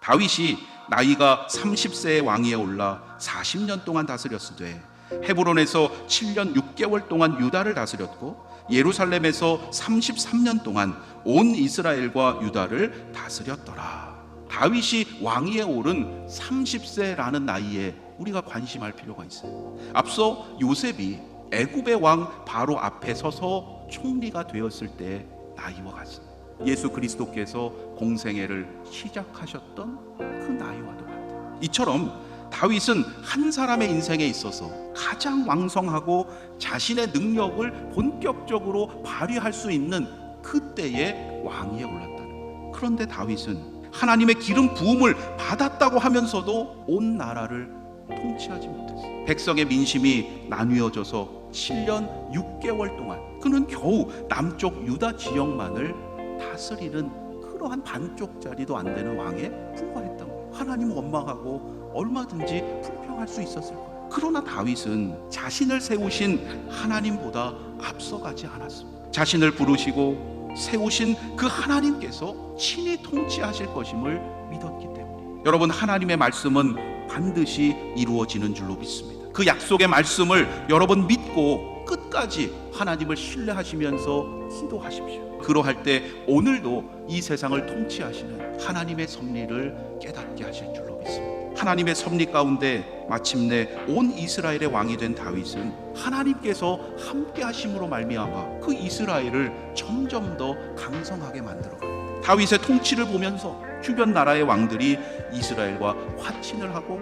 다윗이 나이가 30세의 왕위에 올라 40년 동안 다스렸으되 헤브론에서 7년 6개월 동안 유다를 다스렸고 예루살렘에서 33년 동안 온 이스라엘과 유다를 다스렸더라. 다윗이 왕위에 오른 30세라는 나이에 우리가 관심할 필요가 있어요. 앞서 요셉이 애굽의 왕 바로 앞에 서서 총리가 되었을 때 나이와 같습니다. 예수 그리스도께서 공생애를 시작하셨던 그 나이와도 같아요. 이처럼 다윗은 한 사람의 인생에 있어서 가장 왕성하고 자신의 능력을 본격적으로 발휘할 수 있는 그때의 왕위에 올랐다는 거예요. 그런데 다윗은 하나님의 기름 부음을 받았다고 하면서도 온 나라를 통치하지 못했어요. 백성의 민심이 나뉘어져서 7년 6개월 동안 그는 겨우 남쪽 유다 지역만을 다스리는 그러한 반쪽짜리도 안 되는 왕에 불과했던 거예요. 하나님 원망하고 얼마든지 불평할 수 있었을 거예요. 그러나 다윗은 자신을 세우신 하나님보다 앞서가지 않았습니다. 자신을 부르시고 세우신 그 하나님께서 친히 통치하실 것임을 믿었기 때문에 여러분, 하나님의 말씀은 반드시 이루어지는 줄로 믿습니다. 그 약속의 말씀을 여러분 믿고 끝까지 하나님을 신뢰하시면서 기도하십시오. 그러할 때 오늘도 이 세상을 통치하시는 하나님의 섭리를 깨닫게 하실 줄로 믿습니다. 하나님의 섭리 가운데 마침내 온 이스라엘의 왕이 된 다윗은 하나님께서 함께 하심으로 말미암아 그 이스라엘을 점점 더 강성하게 만들어갑니다. 다윗의 통치를 보면서 주변 나라의 왕들이 이스라엘과 화친을 하고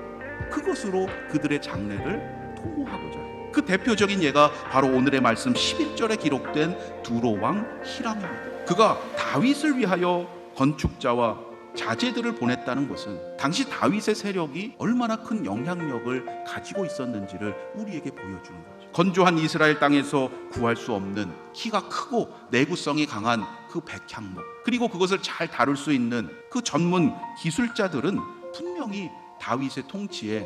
그것으로 그들의 장래를 도모하고자 해요. 그 대표적인 예가 바로 오늘의 말씀 11절에 기록된 두로 왕 히람입니다. 그가 다윗을 위하여 건축자와 자재들을 보냈다는 것은 당시 다윗의 세력이 얼마나 큰 영향력을 가지고 있었는지를 우리에게 보여주는 거죠. 건조한 이스라엘 땅에서 구할 수 없는 키가 크고 내구성이 강한 그 백향목, 그리고 그것을 잘 다룰 수 있는 그 전문 기술자들은 분명히 다윗의 통치에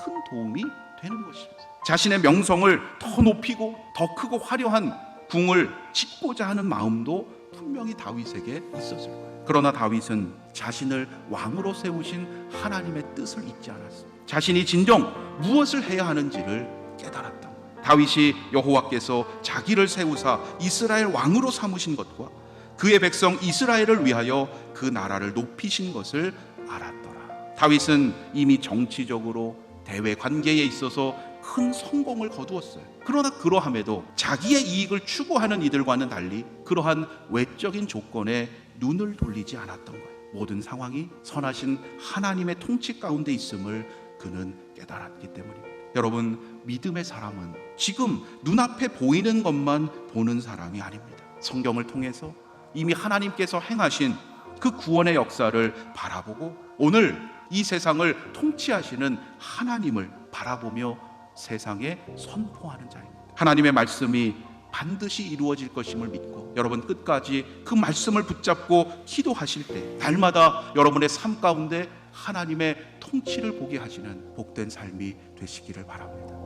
큰 도움이 되는 것입니다. 자신의 명성을 더 높이고 더 크고 화려한 궁을 짓고자 하는 마음도 분명히 다윗에게 있었을 거예요. 그러나 다윗은 자신을 왕으로 세우신 하나님의 뜻을 잊지 않았습니다. 자신이 진정 무엇을 해야 하는지를 깨달았던 거예요. 다윗이 여호와께서 자기를 세우사 이스라엘 왕으로 삼으신 것과 그의 백성 이스라엘을 위하여 그 나라를 높이신 것을 알았더라. 다윗은 이미 정치적으로 대외 관계에 있어서 큰 성공을 거두었어요. 그러나 그러함에도 자기의 이익을 추구하는 이들과는 달리 그러한 외적인 조건에 눈을 돌리지 않았던 거예요. 모든 상황이 선하신 하나님의 통치 가운데 있음을 그는 깨달았기 때문입니다. 여러분, 믿음의 사람은 지금 눈앞에 보이는 것만 보는 사람이 아닙니다. 성경을 통해서 이미 하나님께서 행하신 그 구원의 역사를 바라보고 오늘 이 세상을 통치하시는 하나님을 바라보며 세상에 선포하는 자입니다. 하나님의 말씀이 반드시 이루어질 것임을 믿고 여러분 끝까지 그 말씀을 붙잡고 기도하실 때 날마다 여러분의 삶 가운데 하나님의 통치를 보게 하시는 복된 삶이 되시기를 바랍니다.